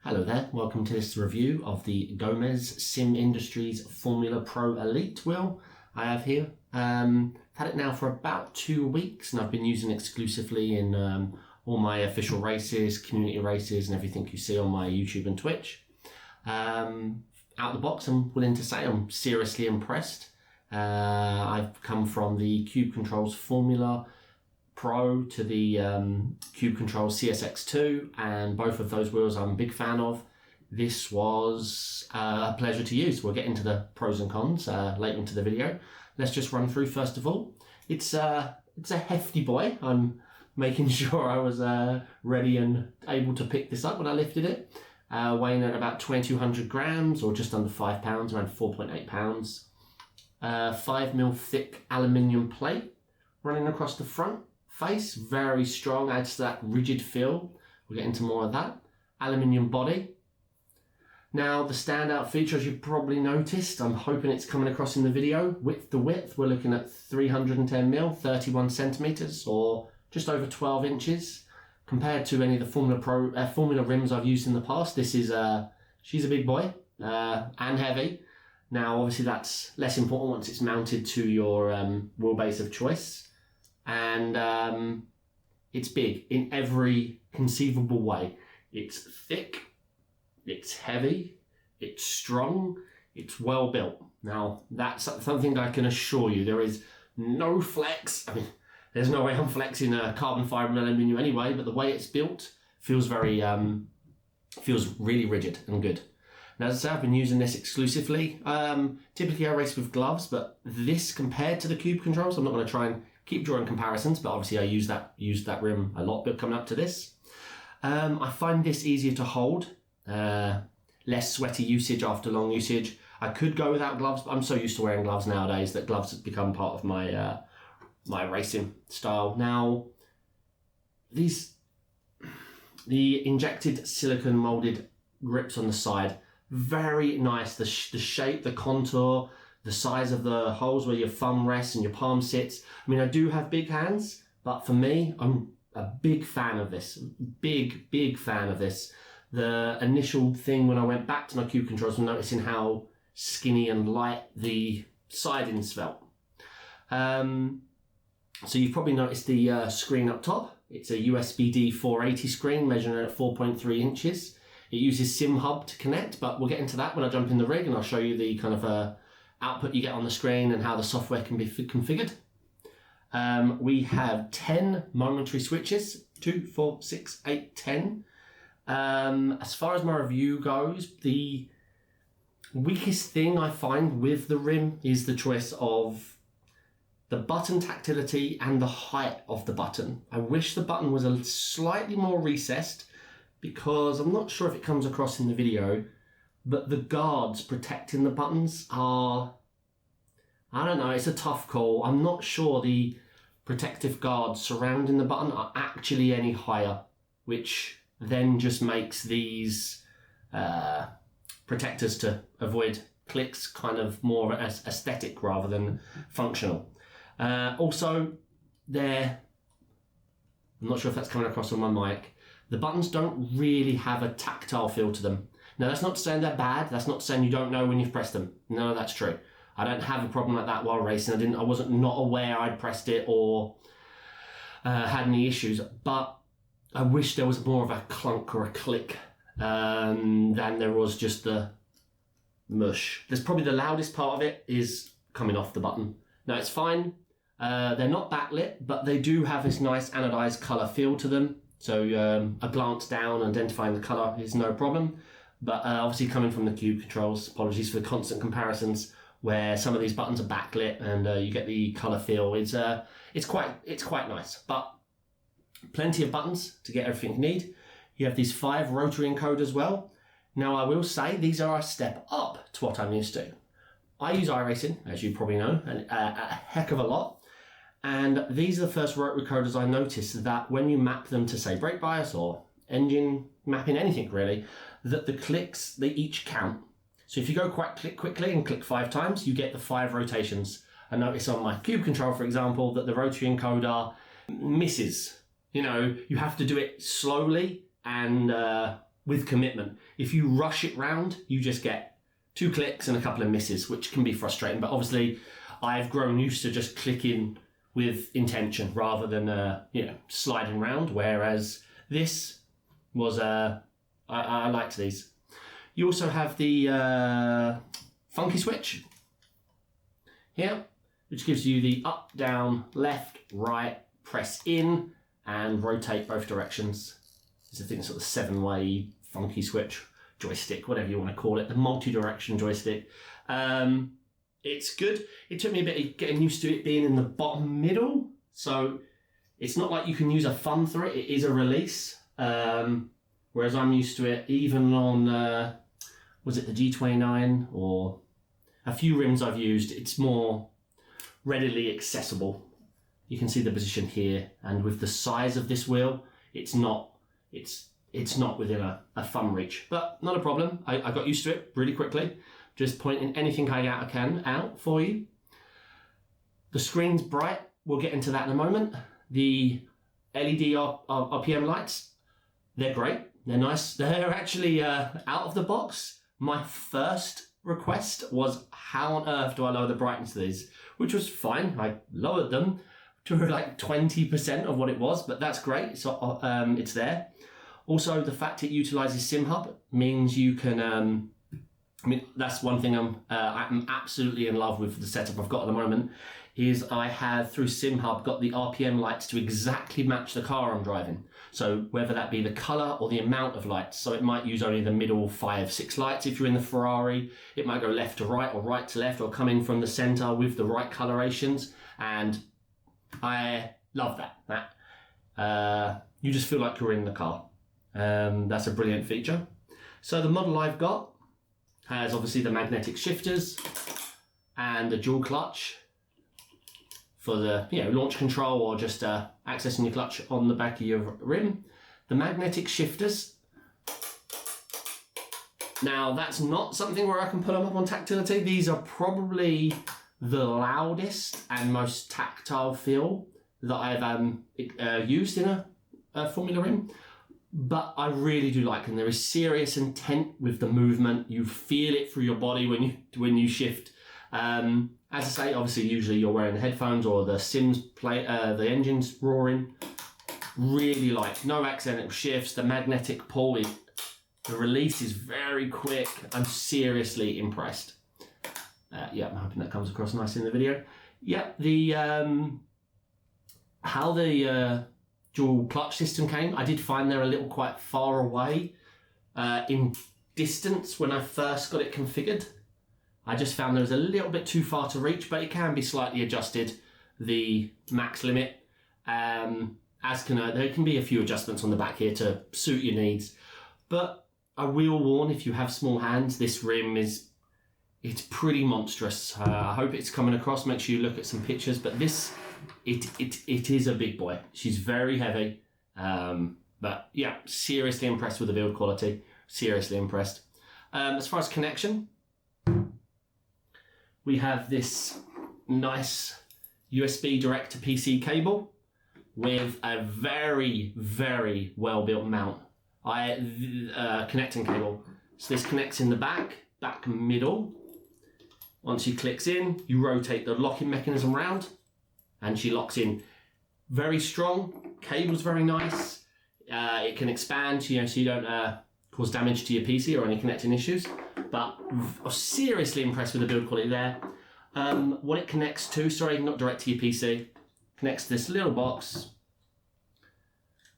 Hello there, welcome to this review of the Gomez Sim Industries Formula Pro Elite wheel I have here. I've had it now for about 2 weeks and I've been using it exclusively in all my official races, community races and everything you see on my YouTube and Twitch. Out the box, I'm willing to say I'm seriously impressed. I've come from the Cube Controls Formula Pro to the Cube Controls CSX2, and both of those wheels I'm a big fan of. This was a pleasure to use. We'll get into the pros and cons later into the video. Let's just run through first of all. It's a hefty boy. I'm making sure I was ready and able to pick this up when I lifted it. Weighing at about 2,200 grams or just under 5 pounds, around 4.8 pounds. 5mm thick aluminium plate running across the front face, very strong, adds to that rigid feel. We'll get into more of that. Aluminium body. Now the standout feature, as you've probably noticed, I'm hoping it's coming across in the video, width to width, we're looking at 310mm, 31 centimeters, or just over 12 inches. Compared to any of the Formula rims I've used in the past, this is she's a big boy and heavy. Now obviously that's less important once it's mounted to your wheelbase of choice. And it's big in every conceivable way. It's thick, it's heavy, it's strong, it's well built. Now that's something I can assure you, there is no flex. I mean, there's no way I'm flexing a carbon fibre and aluminium anyway, but the way it's built feels very, feels really rigid and good. Now, as I say, I've been using this exclusively. Typically I race with gloves, but this compared to the Cube Controls, I'm not going to try and keep drawing comparisons, but obviously I used that rim a lot coming up to this. I find this easier to hold, less sweaty usage after long usage. I could go without gloves, but I'm so used to wearing gloves nowadays that gloves have become part of my my racing style. Now, the injected silicone molded grips on the side, very nice. The shape, the contour, the size of the holes where your thumb rests and your palm sits. I mean, I do have big hands, but for me, I'm a big fan of this. Big fan of this. The initial thing when I went back to my Cube Controls was noticing how skinny and light the sidings felt. So you've probably noticed the screen up top. It's a USB-D 480 screen measuring at 4.3 inches. It uses SimHub to connect, but we'll get into that when I jump in the rig and I'll show you the kind of output you get on the screen and how the software can be configured. We have 10 momentary switches, 2, 4, 6, 8, 10. As far as my review goes, the weakest thing I find with the rim is the choice of the button tactility and the height of the button. I wish the button was a slightly more recessed, because I'm not sure if it comes across in the video, but the guards protecting the buttons are, I don't know, it's a tough call. I'm not sure the protective guards surrounding the button are actually any higher, which then just makes these protectors to avoid clicks kind of more aesthetic rather than functional. Also, I'm not sure if that's coming across on my mic, the buttons don't really have a tactile feel to them. Now, that's not saying they're bad. That's not saying you don't know when you've pressed them. No, that's true. I don't have a problem like that while racing. I wasn't not aware I'd pressed it or had any issues, but I wish there was more of a clunk or a click than there was just the mush. There's probably the loudest part of it is coming off the button. Now, it's fine. They're not backlit, but they do have this nice anodized color feel to them. So a glance down, identifying the color is no problem. But obviously coming from the Cube Controls, apologies for the constant comparisons, where some of these buttons are backlit and you get the color feel. It's quite nice, but plenty of buttons to get everything you need. You have these 5 rotary encoders as well. Now, I will say these are a step up to what I'm used to. I use iRacing, as you probably know, a heck of a lot. And these are the first rotary coders I noticed that when you map them to, say, brake bias or engine mapping, anything really, that the clicks, they each count. So if you go quite quickly and click 5 times, you get the 5 rotations. I notice on my Cube Control, for example, that the rotary encoder misses. You know, you have to do it slowly and with commitment. If you rush it round, you just get 2 clicks and a couple of misses, which can be frustrating. But obviously, I've grown used to just clicking with intention rather than sliding round. Whereas this was I liked these. You also have the funky switch here, which gives you the up, down, left, right, press in, and rotate both directions. It's, I think, sort of 7-way funky switch joystick, whatever you want to call it, the multi-direction joystick. It's good. It took me a bit of getting used to it being in the bottom middle, so it's not like you can use a thumb through it. It is a release, whereas I'm used to it even on, was it the G29 or a few rims I've used, it's more readily accessible. You can see the position here, and with the size of this wheel, it's not within a thumb reach, but not a problem. I got used to it really quickly. Just pointing anything I can out for you. The screen's bright. We'll get into that in a moment. The LED RPM lights, they're great. They're nice. They're actually out of the box. My first request was, how on earth do I lower the brightness of these? Which was fine. I lowered them to like 20% of what it was, but that's great. So it's there. Also, the fact it utilizes SimHub means you can, that's one thing I'm absolutely in love with the setup I've got at the moment, is I have, through SimHub, got the RPM lights to exactly match the car I'm driving. So whether that be the color or the amount of lights. So it might use only the middle 5-6 lights if you're in the Ferrari. It might go left to right or right to left, or come in from the center with the right colorations. And I love that. You just feel like you're in the car. That's a brilliant feature. So the model I've got has obviously the magnetic shifters and the dual clutch for the launch control, or just accessing your clutch on the back of your rim. The magnetic shifters. Now that's not something where I can put them up on tactility. These are probably the loudest and most tactile feel that I've used in a Formula rim. But I really do like them. There is serious intent with the movement. You feel it through your body when you shift. As I say, obviously, usually you're wearing the headphones or the Sims play, the engine's roaring. Really like, no accidental shifts. The magnetic pull, the release is very quick. I'm seriously impressed. I'm hoping that comes across nice in the video. Yeah, the how the dual clutch system came, I did find they're a little quite far away in distance when I first got it configured. I just found there was a little bit too far to reach, but it can be slightly adjusted, the max limit. There can be a few adjustments on the back here to suit your needs. But I will warn, if you have small hands, this rim it's pretty monstrous. I hope it's coming across. Make sure you look at some pictures. But this, it is a big boy. She's very heavy. But yeah, seriously impressed with the build quality. Seriously impressed. As far as connection, we have this nice USB direct to PC cable with a very, very well built mount. Connecting cable. So this connects in the back middle. Once she clicks in, you rotate the locking mechanism round and she locks in. Very strong, cable's very nice. It can expand, so you don't cause damage to your PC or any connecting issues. But I'm seriously impressed with the build quality there. What it connects to, sorry, not direct to your PC, connects to this little box.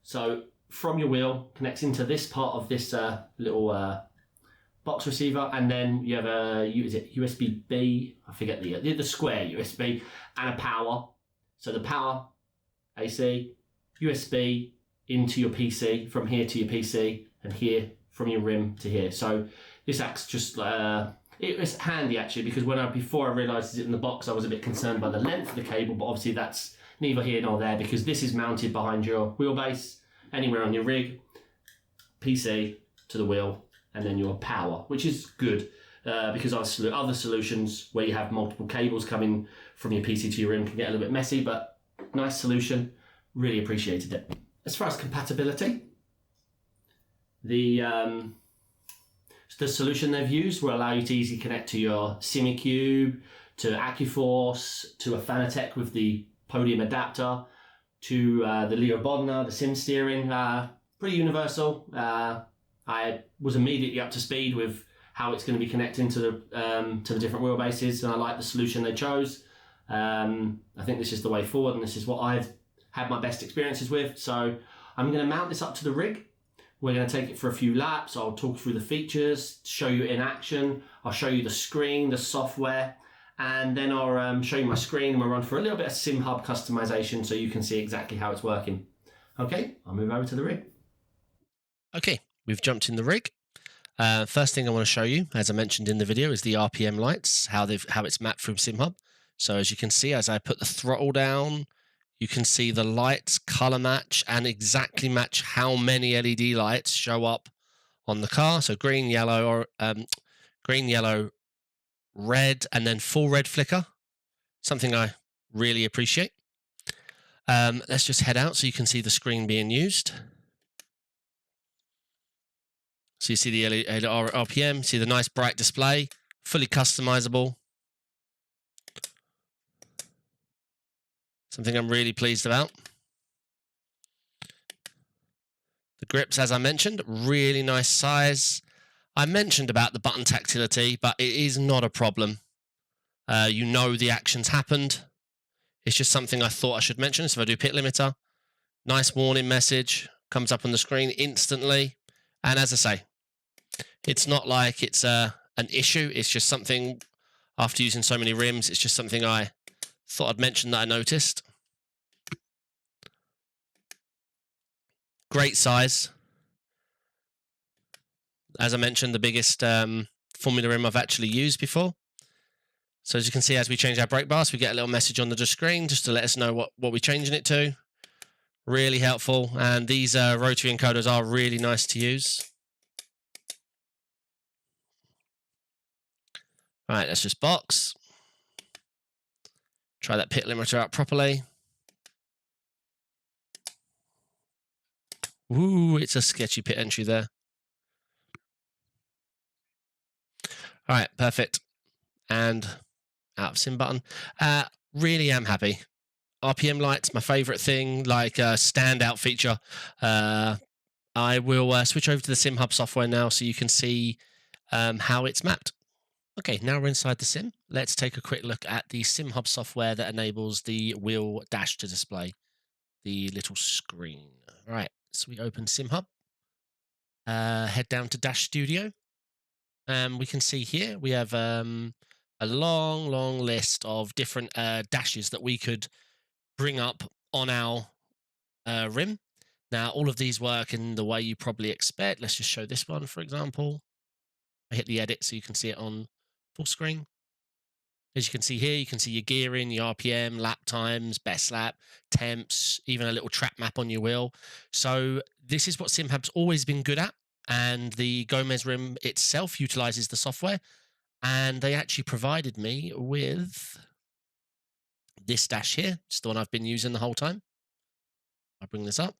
So from your wheel, connects into this part of this little box receiver, and then you have USB-B, I forget the square USB, and a power. So the power, AC, USB into your PC, from here to your PC, and here from your rim to here. So this acts just, it was handy actually, because before I realised it in the box, I was a bit concerned by the length of the cable, but obviously that's neither here nor there, because this is mounted behind your wheelbase, anywhere on your rig, PC to the wheel, and then your power, which is good, because other solutions where you have multiple cables coming from your PC to your rim can get a little bit messy, but nice solution, really appreciated it. As far as compatibility, The solution they've used will allow you to easily connect to your SimiCube, to AccuForce, to a Fanatec with the Podium adapter, to the Leo Bodnar, the sim steering. Pretty universal. I was immediately up to speed with how it's going to be connecting to the different wheelbases, and I like the solution they chose. I think this is the way forward, and this is what I've had my best experiences with. So I'm going to mount this up to the rig. We're going to take it for a few laps. I'll talk through the features, show you in action. I'll show you the screen, the software, and then I'll show you my screen, and we'll run for a little bit of SimHub customization so you can see exactly how it's working. Okay, I'll move over to the rig. Okay, we've jumped in the rig. First thing I want to show you, as I mentioned in the video, is the RPM lights, how it's mapped from SimHub. So as you can see, as I put the throttle down, you can see the lights color match and exactly match how many LED lights show up on the car. So green, yellow, red, and then full red flicker. Something I really appreciate. Let's just head out so you can see the screen being used. So you see the LED RPM, see the nice bright display, fully customizable. Something I'm really pleased about. The grips, as I mentioned, really nice size. I mentioned about the button tactility, but it is not a problem. You know the action's happened. It's just something I thought I should mention. So if I do pit limiter, nice warning message comes up on the screen instantly. And as I say, it's not like it's an issue. It's just something, after using so many rims, it's just something I thought I'd mention that I noticed. Great size. As I mentioned, the biggest Formula rim I've actually used before. So as you can see, as we change our brake bars, we get a little message on the screen just to let us know what we're changing it to. Really helpful. And these rotary encoders are really nice to use. All right, let's just box. Try that pit limiter out properly. Ooh, it's a sketchy pit entry there. All right, perfect. And out of sim button. Really am happy. RPM lights, my favorite thing, like a standout feature. I will switch over to the SimHub software now so you can see how it's mapped. Okay, now we're inside the sim. Let's take a quick look at the SimHub software that enables the wheel dash to display the little screen. All right, so we open SimHub, head down to Dash Studio. We can see here we have a long list of different dashes that we could bring up on our rim. Now, all of these work in the way you probably expect. Let's just show this one, for example. I hit the edit so you can see it on full screen. As you can see here, you can see your gearing, your RPM, lap times, best lap, temps, even a little track map on your wheel. So this is what SimHub's always been good at. And the Gomez rim itself utilizes the software. And they actually provided me with this dash here. It's the one I've been using the whole time. I'll bring this up.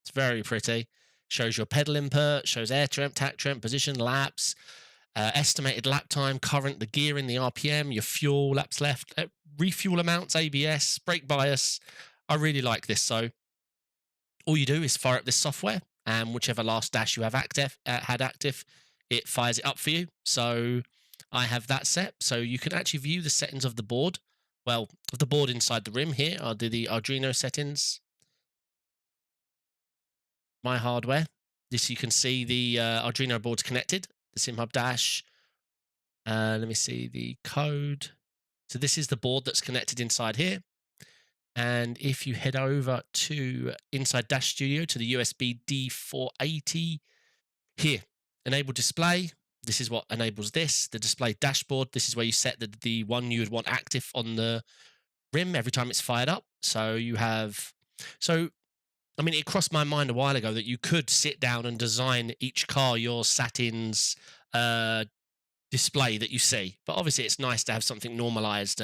It's very pretty. Shows your pedal input, shows air temp, tach temp, position, laps, estimated lap time, current, the gearing, the RPM, your fuel, laps left, refuel amounts, ABS, brake bias. I really like this. So all you do is fire up this software, and whichever last dash you have had active, it fires it up for you. So I have that set. So you can actually view the settings of the board. Well, of the board inside the rim here are the Arduino settings. My hardware. This, you can see the Arduino board's connected, the SimHub dash. Let me see the code. So this is the board that's connected inside here. And if you head over to inside Dash Studio to the USB D480 here, enable display. This is what enables this, the display dashboard. This is where you set the one you would want active on the rim every time it's fired up. So you have, I mean, it crossed my mind a while ago that you could sit down and design each car your Satin's display that you see. But obviously, it's nice to have something normalized,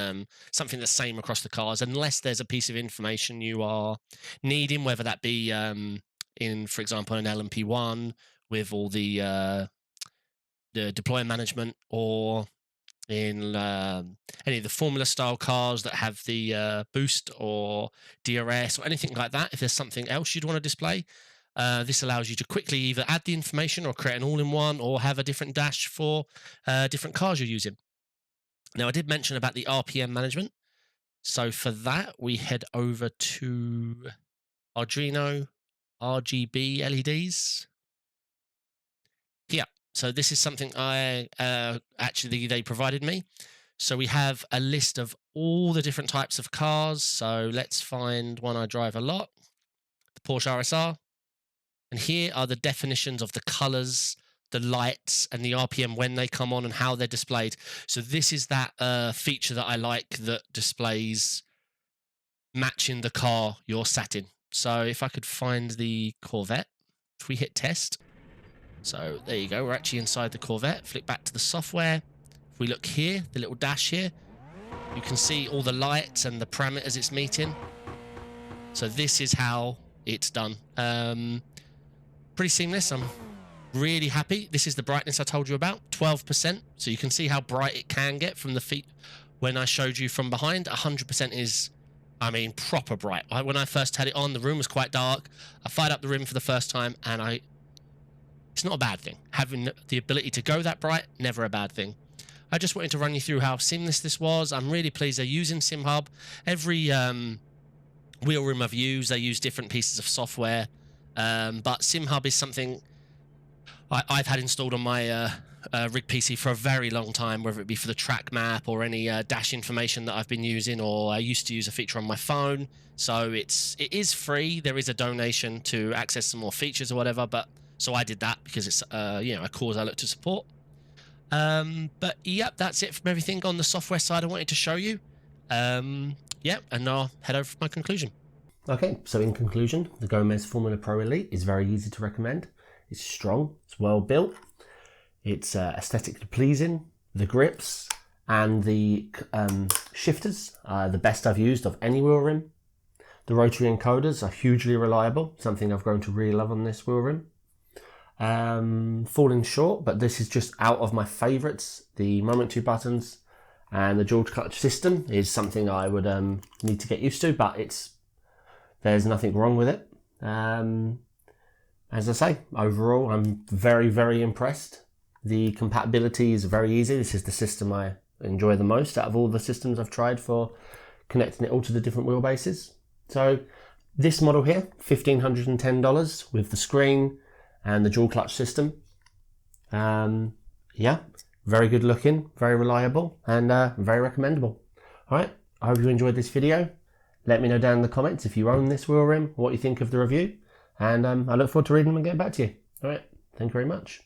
something the same across the cars, unless there's a piece of information you are needing, whether that be in, for example, an LMP1 with all the deploy management, or in any of the Formula style cars that have the boost or DRS or anything like that. If there's something else you'd want to display, this allows you to quickly either add the information or create an all-in-one, or have a different dash for different cars you're using. Now, I did mention about the RPM management. So for that, we head over to Arduino RGB LEDs. Yeah, so this is something I actually they provided me. So we have a list of all the different types of cars. So let's find one I drive a lot, the Porsche RSR. And here are the definitions of the colors, the lights, and the RPM when they come on and how they're displayed. So this is that feature that I like, that displays matching the car you're sat in. So if I could find the Corvette, if we hit test. So there you go, we're actually inside the Corvette. Flick back to the software. If we look here, the little dash here, you can see all the lights and the parameters it's meeting. So this is how it's done. Pretty seamless. I'm really happy. This is the brightness I told you about, 12%. So you can see how bright it can get from the feet. When I showed you from behind, 100% is, I mean, proper bright. When I first had it on, the room was quite dark. I fired up the room for the first time, and it's not a bad thing. Having the ability to go that bright, never a bad thing. I just wanted to run you through how seamless this was. I'm really pleased they're using SimHub. Every wheel room I've used, they use different pieces of software. But SimHub is something I've had installed on my rig PC for a very long time, whether it be for the track map or any dash information that I've been using, or I used to use a feature on my phone. So it is free. There is a donation to access some more features or whatever, but so I did that because it's a cause I look to support. But yep, that's it from everything on the software side I wanted to show you. Yeah, and now I'll head over for my conclusion. Okay, so in conclusion, the Gomez Formula Pro Elite is very easy to recommend. It's strong, it's well built, it's aesthetically pleasing. The grips and the shifters are the best I've used of any wheel rim. The rotary encoders are hugely reliable, something I've grown to really love on this wheel rim. Falling short, but this is just out of my favourites. The Moment 2 buttons and the dual clutch system is something I would need to get used to, but there's nothing wrong with it. As I say, overall, I'm very, very impressed. The compatibility is very easy. This is the system I enjoy the most out of all the systems I've tried for connecting it all to the different wheelbases. So this model here, $1,510 with the screen and the dual clutch system. Yeah, very good looking, very reliable, and very recommendable. All right, I hope you enjoyed this video. Let me know down in the comments if you own this wheel rim, what you think of the review, and I look forward to reading them and getting back to you. All right, thank you very much.